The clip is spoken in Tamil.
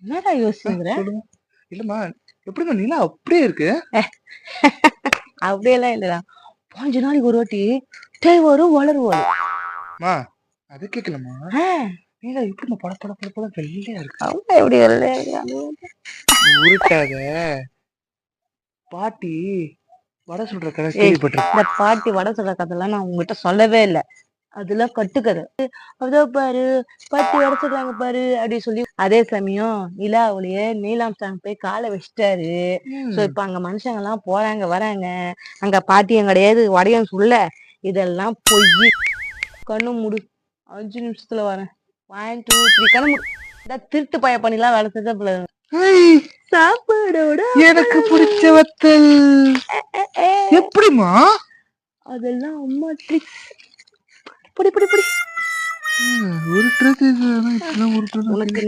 என்னடா யோசிச்சுங்கிற? சொல்லுங்க. இல்லம்மா, எப்படிம்மா நிலா அப்படியே இருக்கு? அப்படியெல்லாம் இல்லடா. 5 நாளைக்கு ஒரு வாட்டி தேய் வரும், வளர் வரும். அம்மா, அது கேட்கலம்மா. நிலா எப்படிம்மா பட பட பட பட வெள்ளையா இருக்கு? அவங்க எப்படி வெள்ளையா இருக்காங்க? உருட்டாத. பாட்டி வடை சுடுற கதை ஏய், கேள்விப்பட்டிருக்கேன். இந்த பாட்டி வடை சுடுற கதைலாம் நான் உங்ககிட்ட சொல்லவே இல்லை. அதெல்லாம் கட்டுக்கதை. அதோ பாரு, பாட்டி வடை சுடுறாங்க பாரு அப்படி சொல்லி அதே சமயம் நிலாவுலயே நீலாம் சாங் போய் காலை வச்சிட்டாரு. சோ இப்ப அங்க மனுஷங்க எல்லாம் போறாங்க வராங்க. அங்க பாட்டியும் கிடையாது, வடையும் சுடல. இதெல்லாம் பொய். கண்ணு மூடு. 5 நிமிஷத்துல வரேன். 1 2 3 கண்ணு மூடு. இந்த திருட்டு பய பண்ணிலாம் வேலை செஞ்ச போல. ஏய், சாப்பாடோட எனக்கு பிடிச்ச வத்தல். எப்படிம்மா? அதெல்லாம் அம்மா ட்ரிக்ஸ். புடி புடி புடி. உருட்டுறது உனக்கு